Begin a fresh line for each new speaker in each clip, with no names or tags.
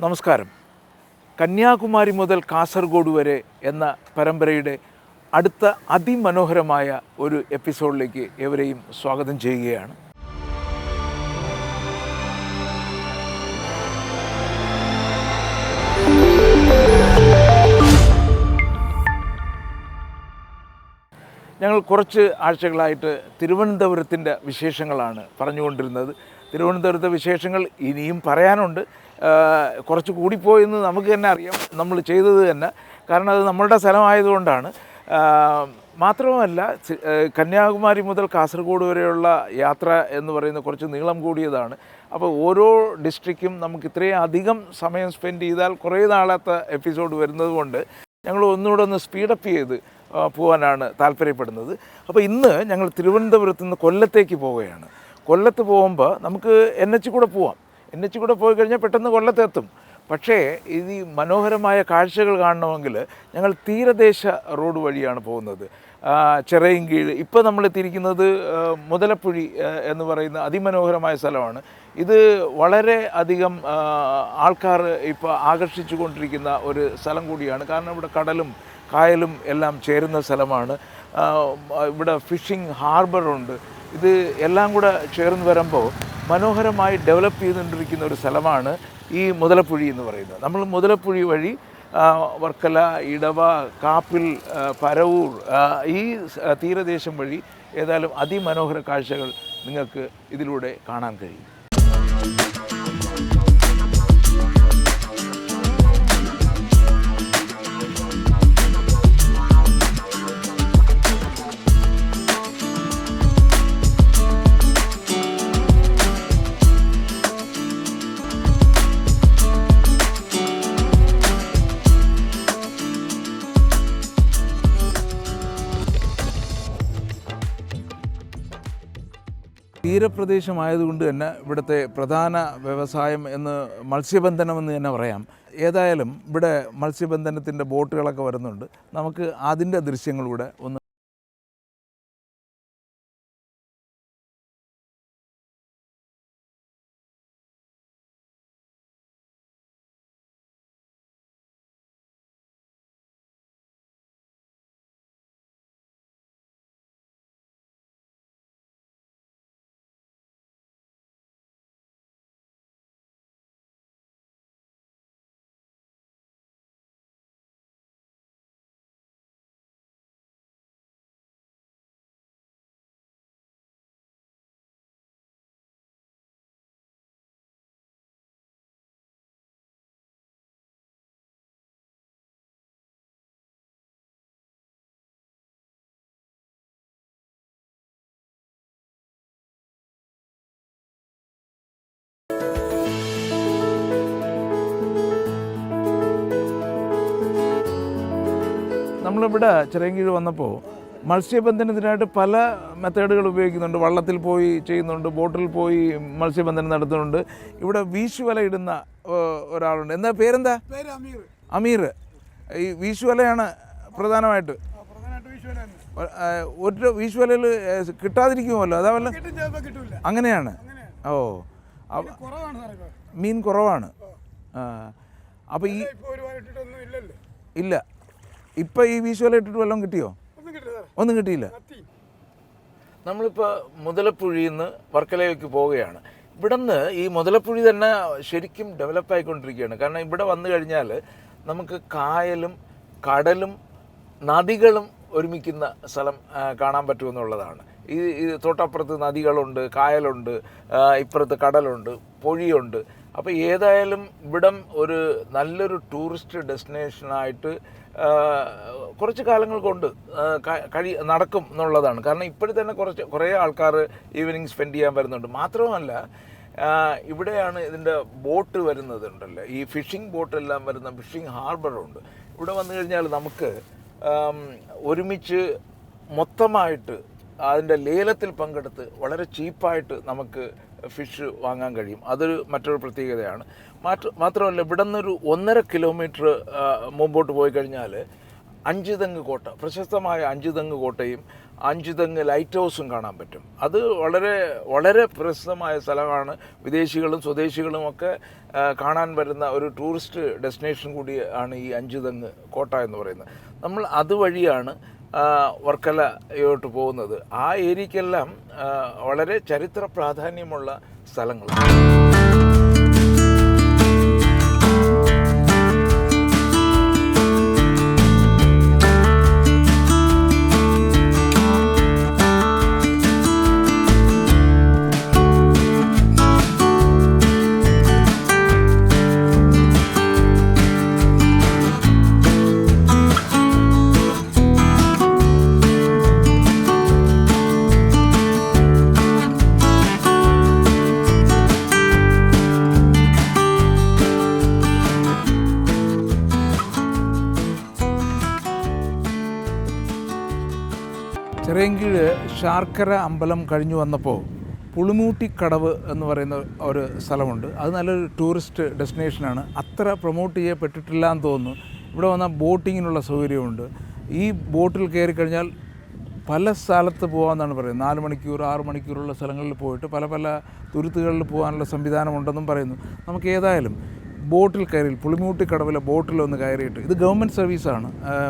നമസ്കാരം. കന്യാകുമാരി മുതൽ കാസർഗോഡ് വരെ എന്ന പരമ്പരയുടെ അടുത്ത അതിമനോഹരമായ ഒരു എപ്പിസോഡിലേക്ക് ഏവരെയും സ്വാഗതം ചെയ്യുകയാണ്. ഞങ്ങൾ കുറച്ച് ആഴ്ചകളായിട്ട് തിരുവനന്തപുരത്തിൻ്റെ വിശേഷങ്ങളാണ് പറഞ്ഞുകൊണ്ടിരുന്നത്. തിരുവനന്തപുരത്തെ വിശേഷങ്ങൾ ഇനിയും പറയാനുണ്ട്. കുറച്ച് കൂടിപ്പോയെന്ന് നമുക്ക് തന്നെ അറിയാം, നമ്മൾ ചെയ്തത് തന്നെ. കാരണം അത് നമ്മളുടെ സ്ഥലമായതുകൊണ്ടാണ്. മാത്രവുമല്ല, കന്യാകുമാരി മുതൽ കാസർഗോഡ് വരെയുള്ള യാത്ര എന്ന് പറയുന്നത് കുറച്ച് നീളം കൂടിയതാണ്. അപ്പോൾ ഓരോ ഡിസ്ട്രിക്റ്റും നമുക്ക് ഇത്രയും അധികം സമയം സ്പെൻഡ് ചെയ്താൽ കുറേ നാളത്തെ എപ്പിസോഡ് വരുന്നത് കൊണ്ട് ഞങ്ങൾ ഒന്നുകൂടെ ഒന്ന് സ്പീഡപ്പ് ചെയ്ത് പോകാനാണ് താല്പര്യപ്പെടുന്നത്. അപ്പോൾ ഇന്ന് ഞങ്ങൾ തിരുവനന്തപുരത്ത് നിന്ന് കൊല്ലത്തേക്ക് പോവുകയാണ്. കൊല്ലത്ത് പോകുമ്പോൾ നമുക്ക് NH കൂടെ പോവാം. NH കൂടെ പോയി കഴിഞ്ഞാൽ പെട്ടെന്ന് കൊല്ലത്തെത്തും. പക്ഷേ ഈ മനോഹരമായ കാഴ്ചകൾ കാണണമെങ്കിൽ ഞങ്ങൾ തീരദേശ റോഡ് വഴിയാണ് പോകുന്നത്. ചിറയൻകീഴ്, ഇപ്പോൾ നമ്മൾ എത്തിയിരിക്കുന്നത് മുതലപ്പുഴി എന്ന് പറയുന്ന അതിമനോഹരമായ സ്ഥലമാണ്. ഇത് വളരെ അധികം ആൾക്കാർ ഇപ്പോൾ ആകർഷിച്ചു കൊണ്ടിരിക്കുന്ന ഒരു സ്ഥലം കൂടിയാണ്. കാരണം ഇവിടെ കടലും കായലും എല്ലാം ചേരുന്ന സ്ഥലമാണ്. ഇവിടെ ഫിഷിംഗ് ഹാർബറുണ്ട്. ഇത് എല്ലാം കൂടെ ചേർന്ന് വരുമ്പോൾ മനോഹരമായി ഡെവലപ്പ് ചെയ്തുകൊണ്ടിരിക്കുന്ന ഒരു സ്ഥലമാണ് ഈ മുതലപ്പുഴി എന്ന് പറയുന്നത്. നമ്മൾ മുതലപ്പുഴി വഴി വർക്കല, ഇടവ, കാപ്പിൽ, പരവൂർ, ഈ തീരദേശം വഴി ഏതായാലും അതിമനോഹര കാഴ്ചകൾ നിങ്ങൾക്ക് ഇതിലൂടെ കാണാൻ കഴിയും. തീരപ്രദേശമായതുകൊണ്ട് തന്നെ ഇവിടുത്തെ പ്രധാന വ്യവസായം എന്ന് മത്സ്യബന്ധനമെന്ന് തന്നെ പറയാം. ഏതായാലും ഇവിടെ മത്സ്യബന്ധനത്തിൻ്റെ ബോട്ടുകളൊക്കെ വരുന്നുണ്ട്. നമുക്ക് അതിൻ്റെ ദൃശ്യങ്ങളിലൂടെ ഒന്ന് നമ്മളിവിടെ ചിറയൻകീഴ് വന്നപ്പോൾ മത്സ്യബന്ധനത്തിനായിട്ട് പല മെത്തേഡുകൾ ഉപയോഗിക്കുന്നുണ്ട്. വള്ളത്തിൽ പോയി ചെയ്യുന്നുണ്ട്, ബോട്ടിൽ പോയി മത്സ്യബന്ധനം നടത്തുന്നുണ്ട്. ഇവിടെ വീശുവല ഇടുന്ന ഒരാളുണ്ട്. എന്താ പേരെന്താ? അമീർ. ഈ വീശുവലയാണ് പ്രധാനമായിട്ട്. ഒരു വീശുവലയിൽ കിട്ടാതിരിക്കുമല്ലോ, അതാ വല്ല അങ്ങനെയാണ്. ഓ, മീൻ കുറവാണ്. അപ്പോൾ ഈ ഇല്ല, ഇപ്പം ഈ വീശുവല ഇട്ടിട്ട് വല്ലതും കിട്ടിയോ? ഒന്നും കിട്ടിയില്ല. നമ്മളിപ്പോൾ മുതലപ്പുഴിയിൽ നിന്ന് വർക്കലയിലേക്ക് പോവുകയാണ്. ഇവിടെ നിന്ന് ഈ മുതലപ്പുഴി തന്നെ ശരിക്കും ഡെവലപ്പായിക്കൊണ്ടിരിക്കുകയാണ്. കാരണം ഇവിടെ വന്നു കഴിഞ്ഞാൽ നമുക്ക് കായലും കടലും നദികളും ഒരുമിക്കുന്ന സ്ഥലം കാണാൻ പറ്റുമെന്നുള്ളതാണ്. ഈ തൊട്ടപ്പുറത്ത് നദികളുണ്ട്, കായലുണ്ട്, ഇപ്പുറത്ത് കടലുണ്ട്, പൊഴിയുണ്ട്. അപ്പോൾ ഏതായാലും ഇവിടം ഒരു നല്ലൊരു ടൂറിസ്റ്റ് ഡെസ്റ്റിനേഷനായിട്ട് കുറച്ച് കാലങ്ങൾ കൊണ്ട് നടക്കും എന്നുള്ളതാണ്. കാരണം ഇപ്പോഴും തന്നെ കുറേ ആൾക്കാർ ഈവനിങ് സ്പെൻഡ് ചെയ്യാൻ വരുന്നുണ്ട്. മാത്രമല്ല, ഇവിടെയാണ് ഇതിൻ്റെ ബോട്ട് വരുന്നതുണ്ടല്ലോ, ഈ ഫിഷിംഗ് ബോട്ടെല്ലാം വരുന്ന ഫിഷിംഗ് ഹാർബറുണ്ട്. ഇവിടെ വന്നു കഴിഞ്ഞാൽ നമുക്ക് ഒരുമിച്ച് മൊത്തമായിട്ട് അതിൻ്റെ ലേലത്തിൽ പങ്കെടുത്ത് വളരെ ചീപ്പായിട്ട് നമുക്ക് ഫിഷ് വാങ്ങാൻ കഴിയും. അതൊരു മറ്റൊരു പ്രത്യേകതയാണ്. മാത്രമല്ല, ഇവിടെ നിന്നൊരു 1.5 കിലോമീറ്റർ മുമ്പോട്ട് പോയി കഴിഞ്ഞാൽ അഞ്ചുതെങ്ങ് കോട്ട, പ്രശസ്തമായ അഞ്ചുതെങ്ങ് കോട്ടയും അഞ്ചുതെങ്ങ് ലൈറ്റ് ഹൗസും കാണാൻ പറ്റും. അത് വളരെ വളരെ പ്രസിദ്ധമായ സ്ഥലമാണ്. വിദേശികളും സ്വദേശികളും ഒക്കെ കാണാൻ വരുന്ന ഒരു ടൂറിസ്റ്റ് ഡെസ്റ്റിനേഷൻ കൂടി ആണ് ഈ അഞ്ചുതെങ്ങ് കോട്ട എന്ന് പറയുന്നത്. നമ്മൾ അതുവഴിയാണ് വർക്കലയോട്ട് പോകുന്നത്. ആ ഏരിയക്കെല്ലാം വളരെ ചരിത്ര പ്രാധാന്യമുള്ള സ്ഥലങ്ങളാണ്. ചിറയൻകീഴ് ശാർക്കര അമ്പലം കഴിഞ്ഞു വന്നപ്പോൾ പുളിമൂട്ടിക്കടവ് എന്ന് പറയുന്ന ഒരു സ്ഥലമുണ്ട്. അത് നല്ലൊരു ടൂറിസ്റ്റ് ഡെസ്റ്റിനേഷനാണ്. അത്ര പ്രൊമോട്ട് ചെയ്യപ്പെട്ടിട്ടില്ല എന്ന് തോന്നുന്നു. ഇവിടെ വന്നാൽ ബോട്ടിങ്ങിനുള്ള സൗകര്യമുണ്ട്. ഈ ബോട്ടിൽ കയറി കഴിഞ്ഞാൽ പല സ്ഥലത്ത് പോകാമെന്നാണ് പറയുന്നത്. 4 മണിക്കൂർ 6 മണിക്കൂറുള്ള സ്ഥലങ്ങളിൽ പോയിട്ട് പല പല തുരുത്തുകളിൽ പോകാനുള്ള സംവിധാനമുണ്ടെന്നും പറയുന്നു. നമുക്ക് ഏതായാലും ബോട്ടിൽ കയറി പുളിമൂട്ടിക്കടവിലെ ബോട്ടിലൊന്ന് കയറിയിട്ട്, ഇത് ഗവൺമെൻറ് സർവീസാണ്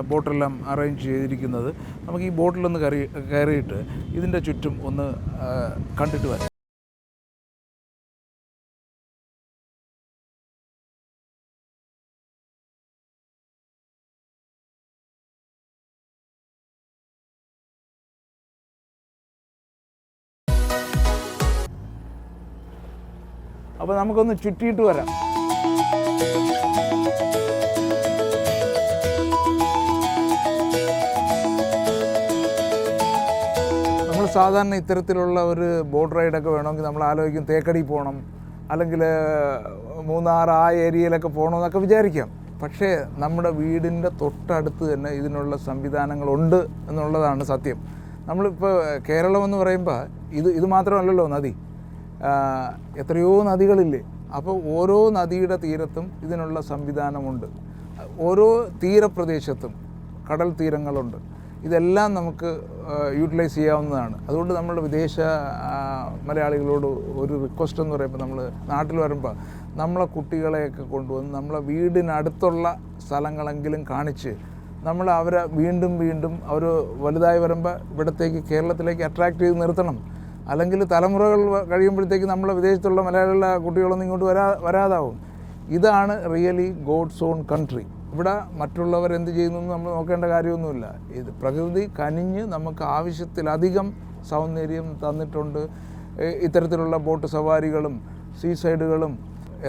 ബോട്ടെല്ലാം അറേഞ്ച് ചെയ്തിരിക്കുന്നത്. നമുക്ക് ഈ ബോട്ടിലൊന്ന് കയറിയിട്ട് ഇതിൻ്റെ ചുറ്റും ഒന്ന് കണ്ടിട്ട് വരാം. അപ്പോൾ നമുക്കൊന്ന് ചുറ്റിയിട്ട് വരാം. നമ്മൾ സാധാരണ ഇത്തരത്തിലുള്ള ഒരു ബോട്ട് റൈഡൊക്കെ വേണമെങ്കിൽ നമ്മൾ ആലോചിക്കും തേക്കടി പോകണം, അല്ലെങ്കിൽ മൂന്നാർ ആ ഏരിയയിലൊക്കെ പോകണമെന്നൊക്കെ വിചാരിക്കാം. പക്ഷേ നമ്മുടെ വീടിൻ്റെ തൊട്ടടുത്ത് തന്നെ ഇതിനുള്ള സംവിധാനങ്ങളുണ്ട് എന്നുള്ളതാണ് സത്യം. നമ്മളിപ്പോൾ കേരളം എന്ന് പറയുമ്പോൾ ഇത് മാത്രമല്ലല്ലോ നദി, എത്രയോ നദികളില്ലേ. അപ്പോൾ ഓരോ നദിയുടെ തീരത്തും ഇതിനുള്ള സംവിധാനമുണ്ട്. ഓരോ തീരപ്രദേശത്തും കടൽ തീരങ്ങളുണ്ട്. ഇതെല്ലാം നമുക്ക് യൂട്ടിലൈസ് ചെയ്യാവുന്നതാണ്. അതുകൊണ്ട് നമ്മളുടെ വിദേശ മലയാളികളോട് ഒരു റിക്വസ്റ്റ് എന്ന് പറയുമ്പോൾ, നമ്മൾ നാട്ടിൽ വരുമ്പോൾ നമ്മളെ കുട്ടികളെയൊക്കെ കൊണ്ടുവന്ന് നമ്മളെ വീടിനടുത്തുള്ള സ്ഥലങ്ങളെങ്കിലും കാണിച്ച് നമ്മൾ അവരെ വീണ്ടും അവർ വലുതായി വരുമ്പോൾ ഇവിടത്തേക്ക് കേരളത്തിലേക്ക് അട്രാക്റ്റ് ചെയ്ത് നിർത്തണം. അല്ലെങ്കിൽ തലമുറകൾ കഴിയുമ്പോഴത്തേക്ക് നമ്മളെ വിദേശത്തുള്ള മലയാളികളുടെ കുട്ടികളൊന്നും ഇങ്ങോട്ട് വരാതാവും. ഇതാണ് റിയലി ഗോഡ്സ് ഓൺ കൺട്രി. ഇവിടെ മറ്റുള്ളവർ എന്ത് ചെയ്യുന്നു നമ്മൾ നോക്കേണ്ട കാര്യമൊന്നുമില്ല. ഇത് പ്രകൃതി കനിഞ്ഞ് നമുക്ക് ആവശ്യത്തിലധികം സൗന്ദര്യം തന്നിട്ടുണ്ട്. ഇത്തരത്തിലുള്ള ബോട്ട് സവാരികളും സീസൈഡുകളും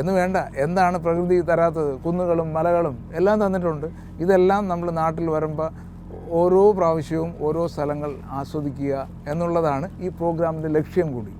എന്ന് വേണ്ട, എന്താണ് പ്രകൃതി തരാത്തത്? കുന്നുകളും മലകളും എല്ലാം തന്നിട്ടുണ്ട്. ഇതെല്ലാം നമ്മൾ നാട്ടിൽ വരുമ്പോൾ ഓരോ പ്രാവശ്യവും ഓരോ സ്ഥലങ്ങൾ ആസ്വദിക്കുക എന്നുള്ളതാണ് ഈ പ്രോഗ്രാമിൻ്റെ ലക്ഷ്യം കൂടി.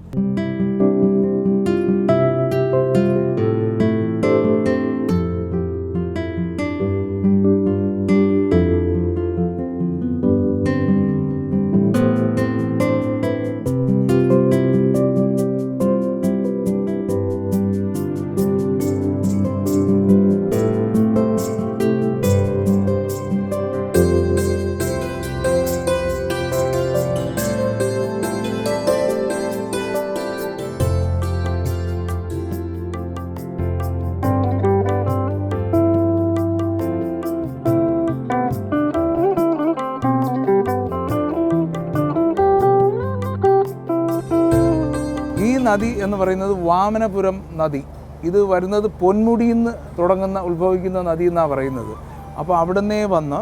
നദി എന്ന് പറയുന്നത് വാമനപുരം നദി. ഇത് വരുന്നത് പൊന്മുടിയിൽ നിന്ന് ഉത്ഭവിക്കുന്ന നദി എന്നാണ് പറയുന്നത്. അപ്പോൾ അവിടെ നിന്നേ വന്ന്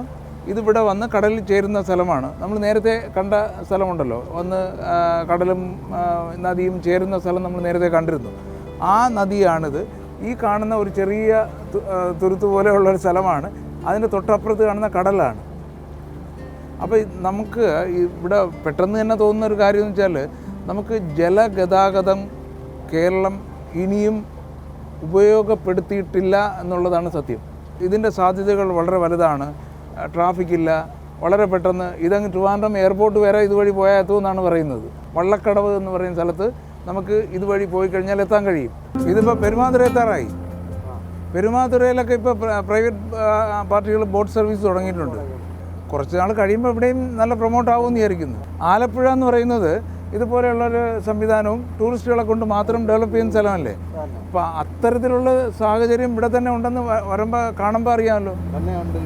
ഇതിവിടെ വന്ന് കടലിൽ ചേരുന്ന സ്ഥലമാണ്. നമ്മൾ നേരത്തെ കണ്ട സ്ഥലമുണ്ടല്ലോ, വന്ന് കടലും നദിയും ചേരുന്ന സ്ഥലം നമ്മൾ നേരത്തെ കണ്ടിരുന്നു. ആ നദിയാണിത്. ഈ കാണുന്ന ഒരു ചെറിയ തുരുത്ത് പോലെയുള്ളൊരു സ്ഥലമാണ്. അതിൻ്റെ തൊട്ടപ്പുറത്ത് കാണുന്ന കടലാണ്. അപ്പോൾ നമുക്ക് ഇവിടെ പെട്ടെന്ന് തന്നെ തോന്നുന്ന ഒരു കാര്യം എന്ന് വെച്ചാൽ, നമുക്ക് ജലഗതാഗതം കേരളം ഇനിയും ഉപയോഗപ്പെടുത്തിയിട്ടില്ല എന്നുള്ളതാണ് സത്യം. ഇതിൻ്റെ സാധ്യതകൾ വളരെ വലുതാണ്. ട്രാഫിക്കില്ല, വളരെ പെട്ടെന്ന് ഇതങ്ങ് ട്രിവാൻഡ്രം എയർപോർട്ട് വരെ ഇതുവഴി പോയാൽ എത്തുമെന്നാണ് പറയുന്നത്. വള്ളക്കടവ് എന്ന് പറയുന്ന സ്ഥലത്ത് നമുക്ക് ഇതുവഴി പോയി കഴിഞ്ഞാൽ എത്താൻ കഴിയും. ഇതിപ്പോൾ പെരുമാതുര എത്താറായി. പെരുമാതുരയിലൊക്കെ ഇപ്പോൾ പ്രൈവറ്റ് പാർട്ടികൾ ബോട്ട് സർവീസ് തുടങ്ങിയിട്ടുണ്ട്.
കുറച്ച് നാൾ കഴിയുമ്പോൾ ഇവിടെയും നല്ല പ്രൊമോട്ട് ആവുമെന്ന് വിചാരിക്കുന്നു. ആലപ്പുഴ എന്ന് പറയുന്നത് ഇതുപോലെയുള്ളൊരു സംവിധാനവും ടൂറിസ്റ്റുകളെ കൊണ്ട് മാത്രം ഡെവലപ്പ് ചെയ്യുന്ന സ്ഥലമല്ലേ. അപ്പോൾ അത്തരത്തിലുള്ള സാഹചര്യം ഇവിടെ തന്നെ ഉണ്ടെന്ന് വരുമ്പോൾ കാണുമ്പോൾ അറിയാമല്ലോ.
തന്നെ ഉണ്ട്,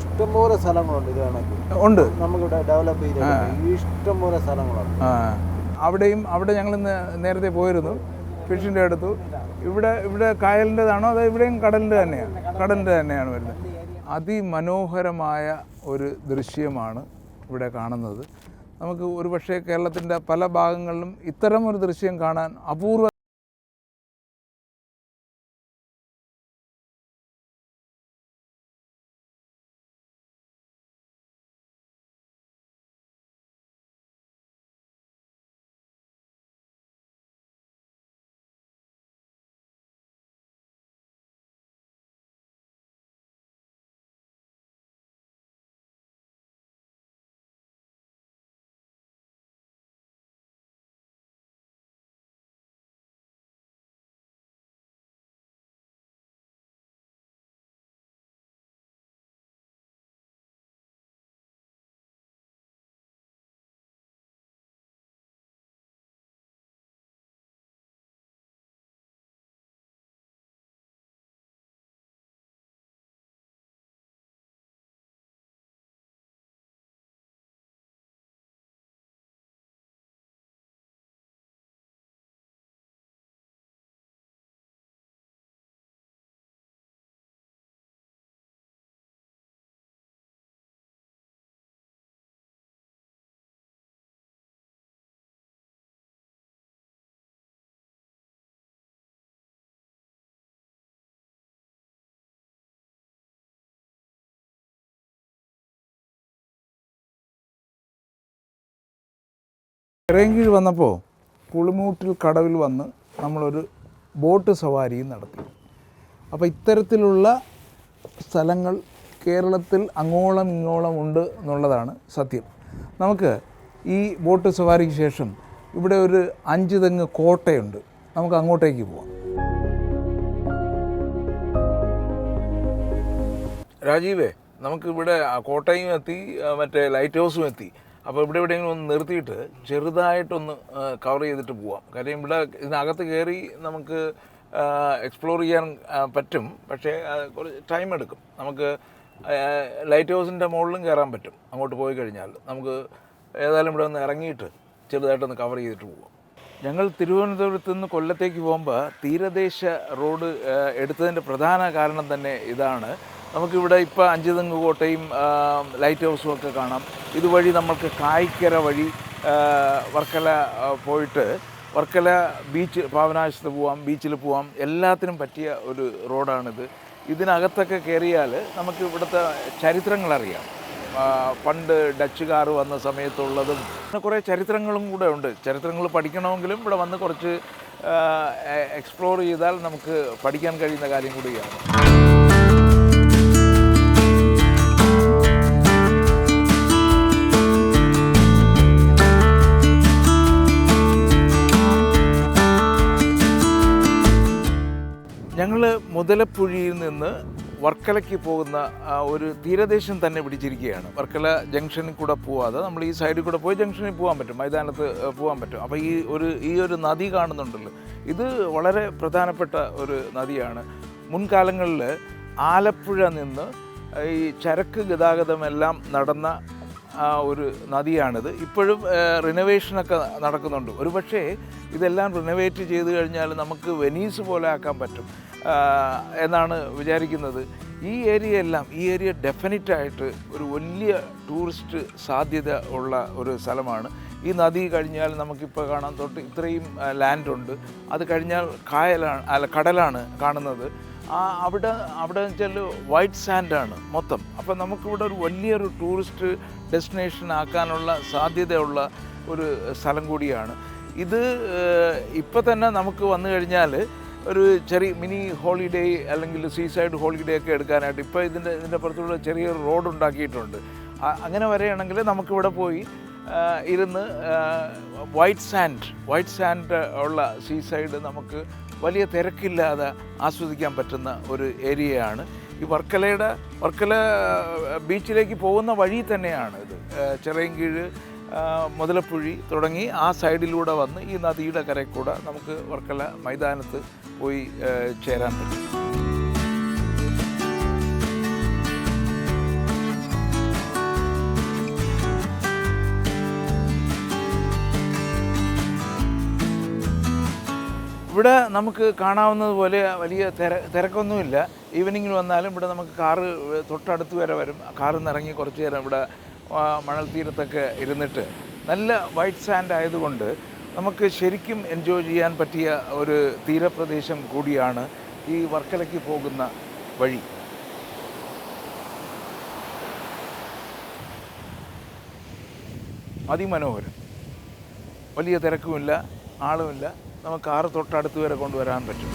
ഇഷ്ടംപോലെ സ്ഥലങ്ങളുണ്ട്. ഇത് കണക്ക്
ഉണ്ട്,
നമുക്കിവിടെ ഡെവലപ്പ് ചെയ്ത് ഇഷ്ടംപോലെ സ്ഥലങ്ങളുണ്ട്.
അവിടെ ഞങ്ങൾ നേരത്തെ പോയിരുന്നു, ഫിഷിൻ്റെ അടുത്തു. ഇവിടെ കായലിൻ്റെതാണോ അതോ ഇവിടെയും കടലിൻ്റെ തന്നെയാണ് വരുന്നത്. അതിമനോഹരമായ ഒരു ദൃശ്യമാണ് ഇവിടെ കാണുന്നത്. നമുക്ക് ഒരുപക്ഷെ കേരളത്തിൻ്റെ പല ഭാഗങ്ങളിലും ഇത്തരം ഒരു ദൃശ്യം കാണാൻ അപൂർവ. ചിറയൻകീഴ് വന്നപ്പോൾ പുളിമൂട്ടിൽ കടവിൽ വന്ന് നമ്മളൊരു ബോട്ട് സവാരിയും നടത്തി. അപ്പോൾ ഇത്തരത്തിലുള്ള സ്ഥലങ്ങൾ കേരളത്തിൽ അങ്ങോളം ഇങ്ങോളം ഉണ്ട് എന്നുള്ളതാണ് സത്യം. നമുക്ക് ഈ ബോട്ട് സവാരിക്ക് ശേഷം ഇവിടെ ഒരു 5 തെങ്ങ് കോട്ടയുണ്ട്, നമുക്ക് അങ്ങോട്ടേക്ക് പോവാം.
രാജീവേ, നമുക്കിവിടെ കോട്ടയും എത്തി, മറ്റേ ലൈറ്റ് ഹൗസും എത്തി. അപ്പോൾ ഇവിടെ എവിടെയെങ്കിലും ഒന്ന് നിർത്തിയിട്ട് ചെറുതായിട്ടൊന്ന് കവർ ചെയ്തിട്ട് പോവാം. കാര്യം ഇവിടെ ഇതിനകത്ത് കയറി നമുക്ക് എക്സ്പ്ലോർ ചെയ്യാൻ പറ്റും, പക്ഷേ കുറച്ച് ടൈം എടുക്കും. നമുക്ക് ലൈറ്റ് ഹൗസിൻ്റെ മുകളിലും കയറാൻ പറ്റും. അങ്ങോട്ട് പോയി കഴിഞ്ഞാൽ നമുക്ക് ഏതായാലും ഇവിടെ ഒന്ന് ഇറങ്ങിയിട്ട് ചെറുതായിട്ടൊന്ന് കവർ ചെയ്തിട്ട് പോവാം. ഞങ്ങൾ തിരുവനന്തപുരത്ത് നിന്ന് കൊല്ലത്തേക്ക് പോകുമ്പോൾ തീരദേശ റോഡ് എടുത്തതിൻ്റെ പ്രധാന കാരണം തന്നെ ഇതാണ്. നമുക്കിവിടെ ഇപ്പോൾ 5 തെങ്ങ് കോട്ടയും ലൈറ്റ് ഹൗസും ഒക്കെ കാണാം. ഇതുവഴി നമുക്ക് കായ്ക്കര വഴി വർക്കല പോയിട്ട് വർക്കല ബീച്ച്, പാവനാശത്ത് പോവാം, ബീച്ചിൽ പോവാം. എല്ലാത്തിനും പറ്റിയ ഒരു റോഡാണിത്. ഇതിനകത്തൊക്കെ കയറിയാൽ നമുക്ക് ഇവിടുത്തെ ചരിത്രങ്ങളറിയാം. പണ്ട് ഡച്ചുകാർ വന്ന സമയത്തുള്ളതും പിന്നെ കുറേ ചരിത്രങ്ങളും കൂടെ ഉണ്ട്. ചരിത്രങ്ങൾ പഠിക്കണമെങ്കിലും ഇവിടെ വന്ന് കുറച്ച് എക്സ്പ്ലോർ ചെയ്താൽ നമുക്ക് പഠിക്കാൻ കഴിയുന്ന കാര്യം കൂടിയാണ്. ഞങ്ങൾ മുതലപ്പുഴയിൽ നിന്ന് വർക്കലയ്ക്ക് പോകുന്ന ഒരു തീരദേശം തന്നെ പിടിച്ചിരിക്കുകയാണ്. വർക്കല ജംഗ്ഷനിൽ കൂടെ പോവാതെ നമ്മൾ ഈ സൈഡിൽ കൂടെ പോയി ജംഗ്ഷനിൽ പോകാൻ പറ്റും, മൈതാനത്ത് പോകാൻ പറ്റും. അപ്പോൾ ഈ ഒരു നദി കാണുന്നുണ്ടല്ലോ, ഇത് വളരെ പ്രധാനപ്പെട്ട ഒരു നദിയാണ്. മുൻകാലങ്ങളിൽ ആലപ്പുഴ നിന്ന് ഈ ചരക്ക് ഗതാഗതമെല്ലാം നടന്ന ഒരു നദിയാണിത്. ഇപ്പോഴും റിനോവേഷനൊക്കെ നടക്കുന്നുണ്ട്. ഒരു പക്ഷേ ഇതെല്ലാം റിനോവേറ്റ് ചെയ്ത് കഴിഞ്ഞാൽ നമുക്ക് വെനീസ് പോലെ ആക്കാൻ പറ്റും എന്നാണ് വിചാരിക്കുന്നത്. ഈ ഏരിയ ഡെഫിനറ്റായിട്ട് ഒരു വലിയ ടൂറിസ്റ്റ് സാധ്യത ഉള്ള ഒരു സ്ഥലമാണ്. ഈ നദി കഴിഞ്ഞാൽ നമുക്കിപ്പോൾ കാണാൻ തൊട്ട് ഇത്രയും ലാൻഡുണ്ട്. അത് കഴിഞ്ഞാൽ കടലാണ് കാണുന്നത്. അവിടെ വെച്ചാൽ വൈറ്റ് സാൻഡാണ് മൊത്തം. അപ്പോൾ നമുക്കിവിടെ ഒരു വലിയൊരു ടൂറിസ്റ്റ് ഡെസ്റ്റിനേഷൻ ആക്കാനുള്ള സാധ്യതയുള്ള ഒരു സ്ഥലം കൂടിയാണ് ഇത്. ഇപ്പോൾ തന്നെ നമുക്ക് വന്നു കഴിഞ്ഞാൽ ഒരു ചെറിയ മിനി ഹോളിഡേ അല്ലെങ്കിൽ സീസൈഡ് ഹോളിഡേ ഒക്കെ എടുക്കാനായിട്ട് ഇപ്പോൾ ഇതിൻ്റെ പുറത്തുള്ള ചെറിയൊരു റോഡ് ഉണ്ടാക്കിയിട്ടുണ്ട്. അങ്ങനെ വരികയാണെങ്കിൽ നമുക്കിവിടെ പോയി ഇരുന്ന് വൈറ്റ് സാൻഡ് ഉള്ള സീസൈഡ് നമുക്ക് വലിയ തിരക്കില്ലാതെ ആസ്വദിക്കാൻ പറ്റുന്ന ഒരു ഏരിയയാണ്. ഈ വർക്കല ബീച്ചിലേക്ക് പോകുന്ന വഴി തന്നെയാണ് ഇത്. ചിറയൻകീഴ്, മുതലപ്പുഴി തുടങ്ങി ആ സൈഡിലൂടെ വന്ന് ഈ നദിയുടെ കരയിൽ കൂടെ നമുക്ക് വർക്കല മൈതാനത്ത് പോയി ചേരാൻ പറ്റും. ഇവിടെ നമുക്ക് കാണാവുന്നത് പോലെ വലിയ തിരക്കൊന്നുമില്ല. ഈവനിങ്ങിൽ വന്നാലും ഇവിടെ നമുക്ക് കാറ് തൊട്ടടുത്ത് വരെ വരും. കാറിൽ നിന്ന് ഇറങ്ങി കുറച്ച് നേരം ഇവിടെ മണൽ തീരത്തൊക്കെ ഇരുന്നിട്ട് നല്ല വൈറ്റ് സാൻഡ് ആയതുകൊണ്ട് നമുക്ക് ശരിക്കും എൻജോയ് ചെയ്യാൻ പറ്റിയ ഒരു തീരപ്രദേശം കൂടിയാണ് ഈ വർക്കലയ്ക്ക് പോകുന്ന വഴി. അതിമനോഹരം. വലിയ തിരക്കുമില്ല, ആളുമില്ല. നമുക്ക് കാറ് തൊട്ടടുത്ത് വരെ കൊണ്ടുവരാൻ പറ്റും.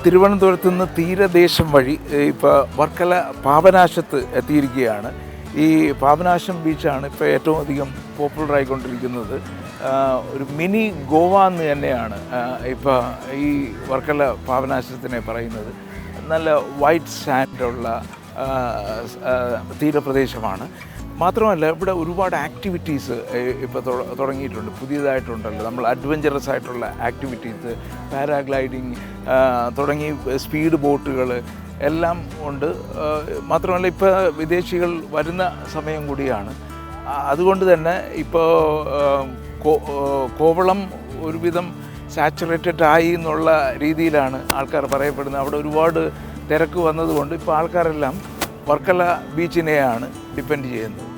തിരുവനന്തപുരത്ത് നിന്ന് തീരദേശം വഴി ഇപ്പോൾ വർക്കല പാപനാശത്ത് എത്തിയിരിക്കുകയാണ്. ഈ പാപനാശം ബീച്ചാണ് ഇപ്പോൾ ഏറ്റവും അധികം പോപ്പുലറായിക്കൊണ്ടിരിക്കുന്നത്. ഒരു മിനി ഗോവ എന്ന് തന്നെയാണ് ഇപ്പോൾ ഈ വർക്കല പാപനാശത്തിനെ പറയുന്നത്. നല്ല വൈറ്റ് സാൻഡുള്ള തീരപ്രദേശമാണ്. മാത്രമല്ല ഇവിടെ ഒരുപാട് ആക്ടിവിറ്റീസ് ഇപ്പോൾ തുടങ്ങിയിട്ടുണ്ട്, പുതിയതായിട്ടുണ്ടല്ലോ. നമ്മൾ അഡ്വഞ്ചറസ് ആയിട്ടുള്ള ആക്ടിവിറ്റീസ്, പാരാഗ്ലൈഡിങ് തുടങ്ങി സ്പീഡ് ബോട്ടുകൾ എല്ലാം ഉണ്ട്. മാത്രമല്ല ഇപ്പോൾ വിദേശികൾ വരുന്ന സമയം കൂടിയാണ്. അതുകൊണ്ട് തന്നെ ഇപ്പോൾ കോവളം ഒരുവിധം സാച്ചുറേറ്റഡ് ആയി എന്നുള്ള രീതിയിലാണ് ആൾക്കാർ പറയപ്പെടുന്നത്. അവിടെ ഒരുപാട് തിരക്ക് വന്നതുകൊണ്ട് ഇപ്പോൾ ആൾക്കാരെല്ലാം വർക്കല ബീച്ചിനെയാണ് ഡിപ്പെൻഡ് ചെയ്യുന്നത്.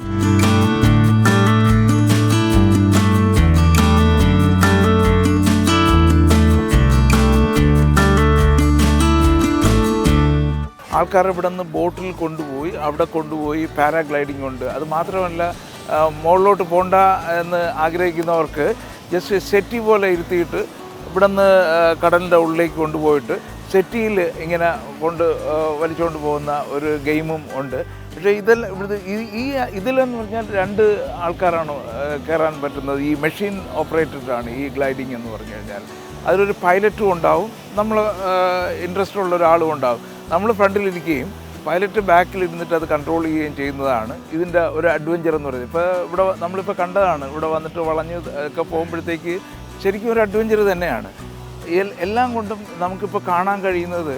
ആൾക്കാർ ഇവിടെ നിന്ന് ബോട്ടിൽ കൊണ്ടുപോയി അവിടെ കൊണ്ടുപോയി പാരാഗ്ലൈഡിംഗ് ഉണ്ട്. അത് മാത്രമല്ല മുകളിലോട്ട് പോകണ്ട എന്ന് ആഗ്രഹിക്കുന്നവർക്ക് ജസ്റ്റ് സെറ്റി പോലെ ഇരുത്തിയിട്ട് ഇവിടെ നിന്ന് കടലിൻ്റെ ഉള്ളിലേക്ക് കൊണ്ടുപോയിട്ട് സെറ്റിയിൽ ഇങ്ങനെ വലിച്ചുകൊണ്ട് പോകുന്ന ഒരു ഗെയിമും ഉണ്ട്. പക്ഷേ ഇതിലെന്ന് പറഞ്ഞാൽ 2 ആൾക്കാരാണ് കയറാൻ പറ്റുന്നത്. ഈ മെഷീൻ ഓപ്പറേറ്റഡാണ് ഈ ഗ്ലൈഡിങ് എന്ന് പറഞ്ഞു കഴിഞ്ഞാൽ. അതിലൊരു പൈലറ്റും ഉണ്ടാവും, നമ്മൾ ഇൻട്രസ്റ്റ് ഉള്ള ഒരാളും ഉണ്ടാവും. നമ്മൾ ഫ്രണ്ടിലിരിക്കുകയും പൈലറ്റ് ബാക്കിലിരുന്നിട്ട് അത് കൺട്രോൾ ചെയ്യുകയും ചെയ്യുന്നതാണ് ഇതിൻ്റെ ഒരു അഡ്വഞ്ചർ എന്ന് പറയുന്നത്. ഇപ്പോൾ നമ്മളിപ്പോൾ കണ്ടതാണ്, ഇവിടെ വന്നിട്ട് വളഞ്ഞ് ഒക്കെ പോകുമ്പോഴത്തേക്ക് ശരിക്കും ഒരു അഡ്വഞ്ചർ തന്നെയാണ്. എല്ലാം കൊണ്ടും നമുക്കിപ്പോൾ കാണാൻ കഴിയുന്നത്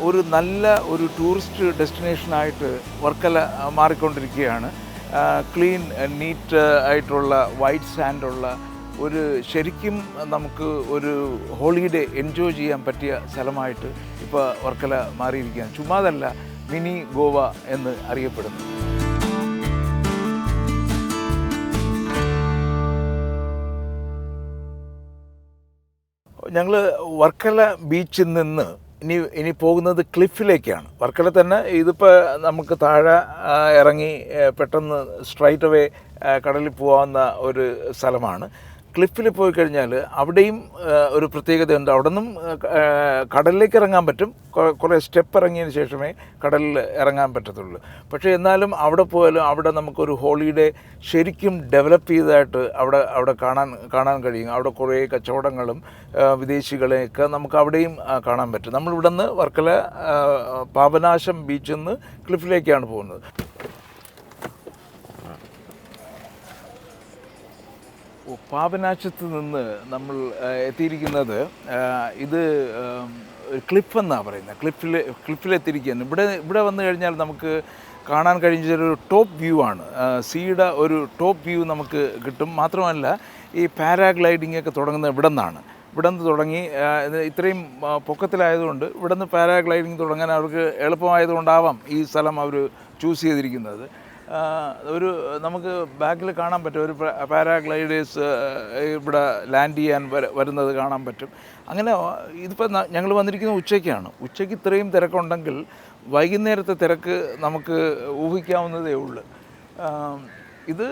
ഒരു ടൂറിസ്റ്റ് ഡെസ്റ്റിനേഷനായിട്ട് വർക്കല മാറിക്കൊണ്ടിരിക്കുകയാണ്. ക്ലീൻ നീറ്റ് ആയിട്ടുള്ള വൈറ്റ് സാൻഡുള്ള ശരിക്കും നമുക്ക് ഒരു ഹോളിഡേ എൻജോയ് ചെയ്യാൻ പറ്റിയ സ്ഥലമായിട്ട് ഇപ്പോൾ വർക്കല മാറിയിരിക്കുകയാണ്. ചുമ്മാതല്ല, മിനി ഗോവ എന്ന് അറിയപ്പെടുന്നു. ഞങ്ങൾ വർക്കല ബീച്ചിൽ നിന്ന് ഇനി പോകുന്നത് ക്ലിഫിലേക്കാണ്. വർക്കല തന്നെ ഇതിപ്പോൾ നമുക്ക് താഴെ ഇറങ്ങി പെട്ടെന്ന് സ്ട്രൈറ്റ് അവേ കടലിൽ പോകാവുന്ന ഒരു സ്ഥലമാണ്. ക്ലിഫിൽ പോയി കഴിഞ്ഞാൽ അവിടെയും ഒരു പ്രത്യേകതയുണ്ട്. അവിടെ നിന്നും കടലിലേക്ക് ഇറങ്ങാൻ പറ്റും. കുറേ സ്റ്റെപ്പ് ഇറങ്ങിയതിന് ശേഷമേ കടലിൽ ഇറങ്ങാൻ പറ്റത്തുള്ളൂ. പക്ഷേ എന്നാലും അവിടെ പോയാലും അവിടെ നമുക്കൊരു ഹോളിഡേ ശരിക്കും ഡെവലപ്പ് ചെയ്തതായിട്ട് അവിടെ കാണാൻ കഴിയും. അവിടെ കുറേ കച്ചവടങ്ങളും വിദേശികളെയൊക്കെ നമുക്ക് അവിടെയും കാണാൻ പറ്റും. നമ്മളിവിടെ നിന്ന് വർക്കല പാപനാശം ബീച്ചിൽ നിന്ന് ക്ലിഫിലേക്കാണ് പോകുന്നത്. പാപനാശത്ത് നിന്ന് നമ്മൾ എത്തിയിരിക്കുന്നത് ഇത് ക്ലിഫ് എന്നാണ് പറയുന്നത്. ക്ലിഫിലെത്തിയിരിക്കുകയാണ്. ഇവിടെ വന്നു കഴിഞ്ഞാൽ നമുക്ക് കാണാൻ കഴിഞ്ഞൊരു ടോപ്പ് വ്യൂ ആണ്. സീയുടെ ഒരു ടോപ്പ് വ്യൂ നമുക്ക് കിട്ടും. മാത്രമല്ല ഈ പാരാഗ്ലൈഡിംഗ് ഒക്കെ തുടങ്ങുന്നത് ഇവിടെ നിന്നാണ്. ഇവിടെ നിന്ന് തുടങ്ങി ഇത് ഇത്രയും പൊക്കത്തിലായതുകൊണ്ട് ഇവിടെ നിന്ന് പാരാഗ്ലൈഡിങ് തുടങ്ങാൻ അവർക്ക് എളുപ്പമായതുകൊണ്ടാവാം ഈ സ്ഥലം അവർ ചൂസ് ചെയ്തിരിക്കുന്നത്. ഒരു നമുക്ക് ബാക്കിൽ കാണാൻ പറ്റും ഒരു പാരാഗ്ലൈഡേഴ്സ് ഇവിടെ ലാൻഡ് ചെയ്യാൻ വരുന്നത് കാണാൻ പറ്റും. അങ്ങനെ ഇതിപ്പോൾ ഞങ്ങൾ വന്നിരിക്കുന്നത് ഉച്ചയ്ക്കാണ്. ഉച്ചയ്ക്ക് ഇത്രയും തിരക്കുണ്ടെങ്കിൽ വൈകുന്നേരത്തെ തിരക്ക് നമുക്ക് ഊഹിക്കാവുന്നതേ ഉള്ളൂ. ഇത്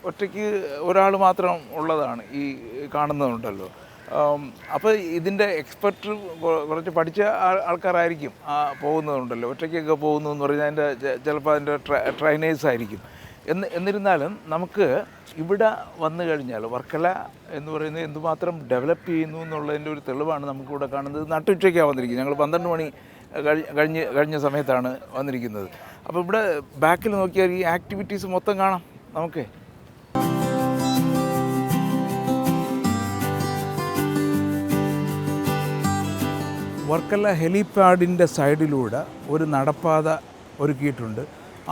ഒറ്റയ്ക്ക് ഒരാൾ മാത്രം ഉള്ളതാണ് ഈ കാണുന്നതുണ്ടല്ലോ. അപ്പോൾ ഇതിൻ്റെ എക്സ്പെർട്ട് കുറച്ച് പഠിച്ച ആൾക്കാരായിരിക്കും പോകുന്നതുണ്ടല്ലോ. ഒറ്റയ്ക്കൊക്കെ പോകുന്നു എന്ന് പറഞ്ഞാൽ അതിൻ്റെ ചിലപ്പോൾ അതിൻ്റെ ട്രെയിനേഴ്സ് ആയിരിക്കും. എന്നിരുന്നാലും നമുക്ക് ഇവിടെ വന്നു കഴിഞ്ഞാൽ വർക്കല എന്ന് പറയുന്നത് എന്തുമാത്രം ഡെവലപ്പ് ചെയ്യുന്നു എന്നുള്ളതിൻ്റെ ഒരു തെളിവാണ് നമുക്കിവിടെ കാണുന്നത്. നട്ടുച്ചയ്ക്കാണ് വന്നിരിക്കുന്നത്. ഞങ്ങൾ 12 മണി കഴിഞ്ഞ സമയത്താണ് വന്നിരിക്കുന്നത്. അപ്പോൾ ഇവിടെ ബാക്കിൽ നോക്കിയാൽ ഈ ആക്ടിവിറ്റീസ് മൊത്തം കാണാം നമുക്ക്.
വർക്കല ഹെലിപാഡിൻ്റെ സൈഡിലൂടെ ഒരു നടപ്പാത ഒരുക്കിയിട്ടുണ്ട്.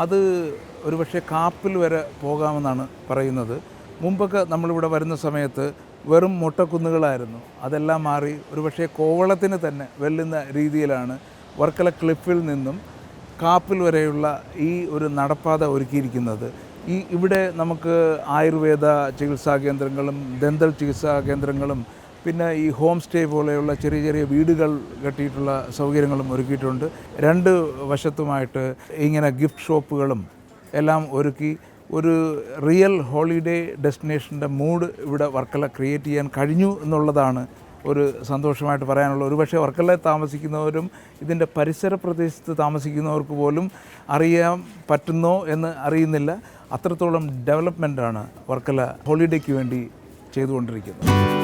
അത് ഒരുപക്ഷെ കാപ്പിൽ വരെ പോകാമെന്നാണ് പറയുന്നത്. മുമ്പൊക്കെ നമ്മളിവിടെ വരുന്ന സമയത്ത് വെറും മുട്ടക്കുന്നുകളായിരുന്നു. അതെല്ലാം മാറി ഒരുപക്ഷെ കോവളത്തിന് തന്നെ വെല്ലുന്ന രീതിയിലാണ് വർക്കല ക്ലിഫിൽ നിന്നും കാപ്പിൽ വരെയുള്ള ഈ ഒരു നടപ്പാത ഒരുക്കിയിരിക്കുന്നത്. ഇവിടെ നമുക്ക് ആയുർവേദ ചികിത്സാ കേന്ദ്രങ്ങളും ദന്തൽ ചികിത്സാ കേന്ദ്രങ്ങളും പിന്നെ ഈ ഹോം സ്റ്റേ പോലെയുള്ള ചെറിയ ചെറിയ വീടുകൾ കെട്ടിയിട്ടുള്ള സൗകര്യങ്ങളും ഒരുക്കിയിട്ടുണ്ട്. 2 വശത്തുമായിട്ട് ഇങ്ങനെ ഗിഫ്റ്റ് ഷോപ്പുകളും എല്ലാം ഒരുക്കി ഒരു റിയൽ ഹോളിഡേ ഡെസ്റ്റിനേഷൻ്റെ മൂഡ് ഇവിടെ വർക്കല ക്രിയേറ്റ് ചെയ്യാൻ കഴിഞ്ഞു എന്നുള്ളതാണ് ഒരു സന്തോഷമായിട്ട് പറയാനുള്ളത്. ഒരുപക്ഷെ വർക്കല താമസിക്കുന്നവരും ഇതിൻ്റെ പരിസര പ്രദേശത്ത് താമസിക്കുന്നവർക്ക് പോലും അറിയാൻ പറ്റുന്നോ എന്ന് അറിയുന്നില്ല. അത്രത്തോളം ഡെവലപ്മെൻറ്റാണ് വർക്കല ഹോളിഡേക്ക് വേണ്ടി ചെയ്തുകൊണ്ടിരിക്കുന്നത്.